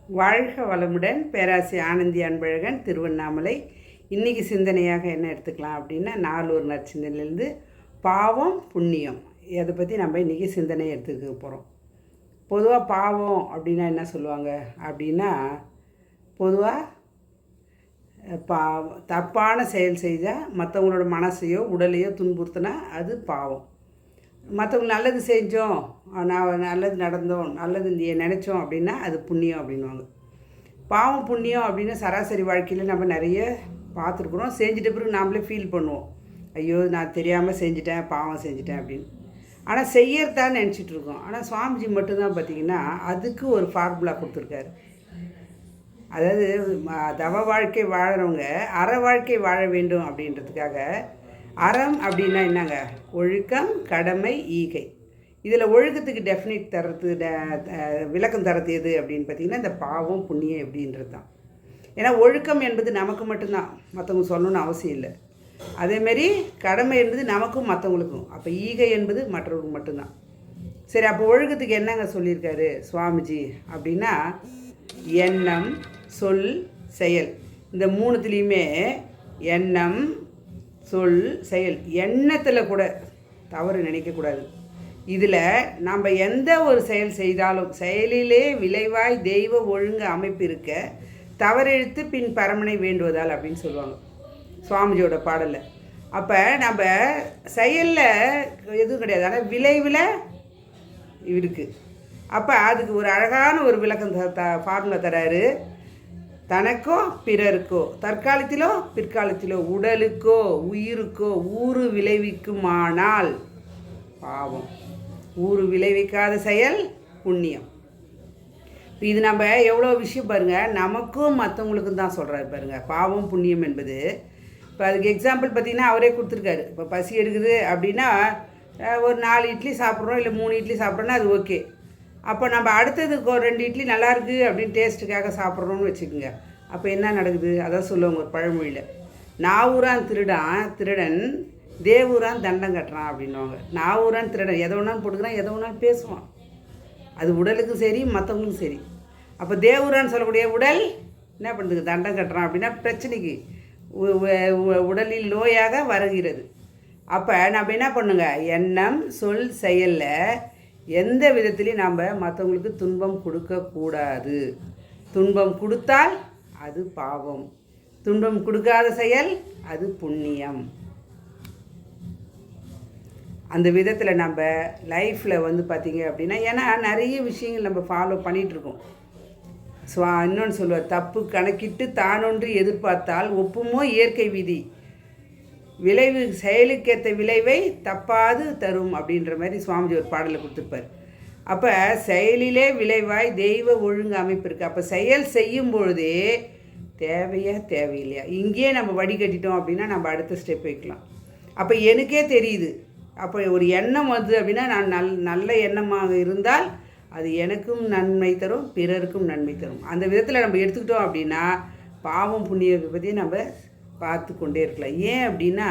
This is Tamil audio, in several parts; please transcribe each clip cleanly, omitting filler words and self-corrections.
வாழ்க வளமுடன். பேராசி ஆனந்தி அன்பழகன், திருவண்ணாமலை. இன்றைக்கி சிந்தனையாக என்ன எடுத்துக்கலாம் அப்படின்னா, நாலூர் நற்சிந்தனையிலேருந்து பாவம் புண்ணியம் அதை பற்றி நம்ம இன்றைக்கி சிந்தனை எடுத்துக்க போகிறோம். பொதுவாக பாவம் அப்படின்னா என்ன சொல்லுவாங்க அப்படின்னா, பொதுவாக தப்பான செயல் செய்தால் மற்றவங்களோட மனசையோ உடலையோ துன்புறுத்தினா அது பாவம். மற்றவங்க நல்லது செஞ்சோம், நல்லது நடந்தோம், நல்லது நினச்சோம் அப்படின்னா அது புண்ணியம் அப்படின்வாங்க. பாவம் புண்ணியம் அப்படின்னு சராசரி வாழ்க்கையில் நம்ம நிறைய பார்த்துருக்குறோம். செஞ்சுட்ட பிறகு நாமளே ஃபீல் பண்ணுவோம், ஐயோ நான் தெரியாமல் செஞ்சுட்டேன், பாவம் செஞ்சுட்டேன் அப்படின்னு. ஆனால் செய்யறதான்னு நினச்சிட்ருக்கோம். ஆனால் சுவாமிஜி மட்டும்தான் பார்த்திங்கன்னா அதுக்கு ஒரு ஃபார்முலா கொடுத்துருக்காரு. அதாவது தவ வாழ்க்கை வாழறவங்க அற வாழ்க்கை வாழ வேண்டும் அப்படின்றதுக்காக, அறம் அப்படின்னா என்னங்க, ஒழுக்கம், கடமை, ஈகை. இதில் ஒழுக்கத்துக்கு டெஃபினிட் தரது விளக்கம் தரது எது அப்படின்னு பார்த்திங்கன்னா இந்த பாவம் புண்ணியம் எப்படின்றது தான். ஏன்னா ஒழுக்கம் என்பது நமக்கு மட்டும்தான், மற்றவங்க சொல்லணும்னு அவசியம் இல்லை. அதேமாரி கடமை என்பது நமக்கும் மற்றவங்களுக்கும். அப்போ ஈகை என்பது மற்றவங்களுக்கு மட்டும்தான். சரி, அப்போ ஒழுக்கத்துக்கு என்னங்க சொல்லியிருக்காரு சுவாமிஜி அப்படின்னா, எண்ணம், சொல், செயல், இந்த மூணுத்துலேயுமே எண்ணம், சொல், செயல், எண்ணத்தில் கூட தவறு நினைக்கக்கூடாது. இதில் நம்ம எந்த ஒரு செயல் செய்தாலும் செயலிலே விளைவாய் தெய்வ ஒழுங்கு அமைப்பு இருக்க தவறெழுத்து பின் பரமனை வேண்டுவதால் அப்படின்னு சொல்லுவாங்க சுவாமிஜியோட பாடலில். அப்போ நம்ம செயலில் எதுவும் கிடையாது, ஆனால் விளைவில் இருக்குது. அப்போ அதுக்கு ஒரு அழகான ஒரு விளக்கம் ஃபார்முலா தராரு. தனக்கோ பிறருக்கோ, தற்காலத்திலோ பிற்காலத்திலோ, உடலுக்கோ உயிருக்கோ ஊறு விளைவிக்குமானால் பாவம், ஊறு விளைவிக்காத செயல் புண்ணியம். இது நம்ம எவ்வளோ விஷயம் பாருங்கள், நமக்கும் மற்றவங்களுக்கும் தான் சொல்கிறாரு பாருங்கள் பாவம் புண்ணியம் என்பது. இப்போ அதுக்கு எக்ஸாம்பிள் பார்த்திங்கன்னா அவரே கொடுத்துருக்காரு. இப்போ பசி எடுக்குது அப்படின்னா ஒரு 4 இட்லி சாப்பிட்றோம், இல்லை 3 இட்லி சாப்பிட்றோன்னா அது ஓகே. அப்போ நம்ம அடுத்ததுக்கு ஒரு 2 இட்லி நல்லா இருக்குது அப்படின்னு டேஸ்ட்டுக்காக சாப்பிட்றோன்னு வச்சுக்கோங்க. அப்போ என்ன நடக்குது, அதான் சொல்லுவாங்க ஒரு பழமொழியில், நாவூரான் திருடன் தேவூரான் தண்டம் கட்டுறான் அப்படின்வாங்க. நாவூரான் திருடன் எதை வேணாலும் போட்டுக்கிறான், எதை வேணாலும் பேசுவான். அது உடலுக்கும் சரி மற்றவங்களுக்கும் சரி. அப்போ தேவூரான்னு சொல்லக்கூடிய உடல் என்ன பண்ணுறது, தண்டம் கட்டுறான் அப்படின்னா பிரச்சனைக்கு உடலில் நோயாக வருகிறது. அப்போ நம்ம என்ன பண்ணுங்க, எண்ணம், சொல், செயலில் எந்த விதத்துலையும் நாம் மற்றவங்களுக்கு துன்பம் கொடுக்கக்கூடாது. துன்பம் கொடுத்தால் அது பாவம், துன்பம் கொடுக்காத செயல் அது புண்ணியம். அந்த விதத்தில் நம்ம லைஃப்பில் பார்த்திங்க அப்படின்னா, ஏன்னா நிறைய விஷயங்கள் நம்ம ஃபாலோ பண்ணிகிட்ருக்கோம். இன்னொன்று சொல்லுவார், தப்பு கணக்கிட்டு தானொன்று எதிர்பார்த்தால் ஒப்புமோ இயற்கை விதி, விளைவு செயலுக்கேற்ற விளைவை தப்பாது தரும் அப்படின்ற மாதிரி சுவாமிஜி ஒரு பாடலை கொடுத்துருப்பார். அப்போ செயலிலே விளைவாய் தெய்வ ஒழுங்கு அமைப்பு இருக்குது. அப்போ செயல் செய்யும் பொழுதே தேவையில்லையா, இங்கேயே நம்ம வடிகட்டிட்டோம் அப்படின்னா நம்ம அடுத்த ஸ்டெப் வைக்கலாம். அப்போ எனக்கே தெரியுது, அப்போ ஒரு எண்ணம் வருது அப்படின்னா நான் நல்ல எண்ணமாக இருந்தால் அது எனக்கும் நன்மை தரும், பிறருக்கும் நன்மை தரும். அந்த விதத்தில் நம்ம எடுத்துக்கிட்டோம் அப்படின்னா பாவம் புண்ணியத்தை பற்றி நம்ம பார்த்து கொண்டே இருக்கலாம். ஏன் அப்படின்னா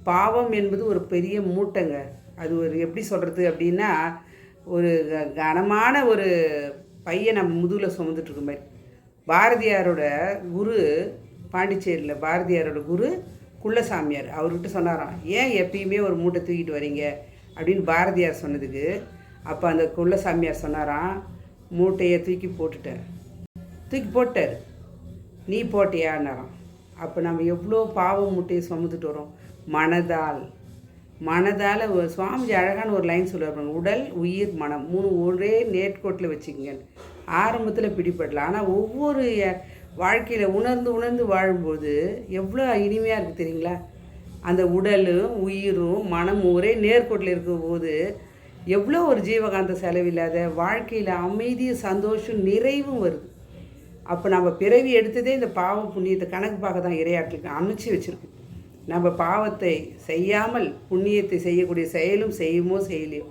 பாவம் என்பது ஒரு பெரிய மூட்டைங்க. அது ஒரு எப்படி சொல்கிறது அப்படின்னா, ஒரு கனமான ஒரு பையன் நம்ம முதுகில் சுமந்துட்டுருக்க மாதிரி. பாரதியாரோட குரு, பாண்டிச்சேரியில் பாரதியாரோட குரு குள்ளசாமியார், அவர்கிட்ட சொன்னாராம், ஏன் எப்பயுமே ஒரு மூட்டை தூக்கிட்டு வரீங்க அப்படின்னு பாரதியார் சொன்னதுக்கு, அப்போ அந்த குள்ளசாமியார் சொன்னாராம், மூட்டையை தூக்கி போட்டார், நீ போட்டியான்னாராம். அப்போ நம்ம எவ்வளோ பாவம் மூட்டையை சுமந்துட்டு வரோம் மனதால். சுவாமிஜி அழகான ஒரு லைன் சொல்லுவாங்க, உடல் உயிர் மனம் 3 ஒரே நேர்கோட்டில் வச்சுக்கங்க. ஆரம்பத்தில் பிடிபடலாம், ஆனால் ஒவ்வொரு வாழ்க்கையில் உணர்ந்து வாழும்போது எவ்வளோ இனிமையாக இருக்குது தெரியுங்களா. அந்த உடலும் உயிரும் மனமும் ஒரே நேர்கோட்டில் இருக்கும்போது எவ்வளோ ஒரு ஜீவகாந்த செலவில்லாத வாழ்க்கையில் அமைதியும் சந்தோஷம் நிறைவும் வருது. அப்போ நம்ம பிறவி எடுத்ததே இந்த பாவம் புண்ணியத்தை கணக்கு பார்க்க தான் இறையாற்றுக்கு அமைச்சு வச்சுருக்கு. நம்ம பாவத்தை செய்யாமல் புண்ணியத்தை செய்யக்கூடிய செயலும் செய்யுமோ செய்யலையோ.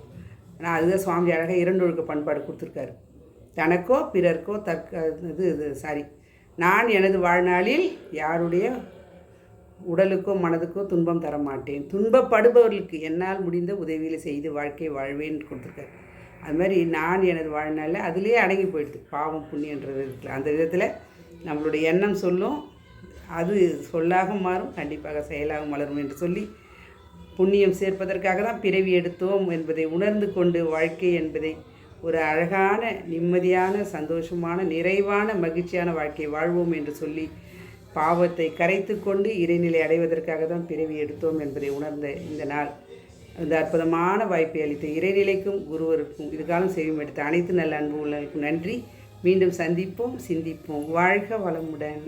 ஆனால் அதுதான் சுவாமி அழகாக 2 ஒழுக்க பண்பாடு கொடுத்துருக்காரு. தனக்கோ பிறர்க்கோ நான் எனது வாழ்நாளில் யாருடைய உடலுக்கோ மனதுக்கோ துன்பம் தர மாட்டேன், துன்பப்படுபவர்களுக்கு என்னால் முடிந்த உதவிகளை செய்து வாழ்க்கை வாழ்வேன்னு கொடுத்துருக்காரு. அது மாதிரி நான் எனது வாழ்நாளில் அதுலேயே அடங்கி போயிடுது பாவம் புண்ணியன்ற விதத்தில். அந்த விதத்தில் நம்மளுடைய எண்ணம் சொல்லும், அது சொல்லாக மாறும், கண்டிப்பாக செயலாக மலரும் என்று சொல்லி புண்ணியம் சேர்ப்பதற்காக தான் பிறவி எடுத்தோம் என்பதை உணர்ந்து கொண்டு வாழ்க்கை என்பதை ஒரு அழகான நிம்மதியான சந்தோஷமான நிறைவான மகிழ்ச்சியான வாழ்க்கை வாழ்வோம் என்று சொல்லி பாவத்தை கரைத்து கொண்டு இறைநிலை அடைவதற்காக தான் பிறவி எடுத்தோம் என்பதை உணர்ந்த இந்த நாள் அந்த அற்புதமான வாய்ப்பை அளித்த இறைநிலைக்கும் குருவருக்கும் இதுகாலம் செய்யும் எடுத்த அனைத்து நல்ல அன்பு உள்ளவர்களுக்கும் நன்றி. மீண்டும் சந்திப்போம், சிந்திப்போம். வாழ்க வளமுடன்.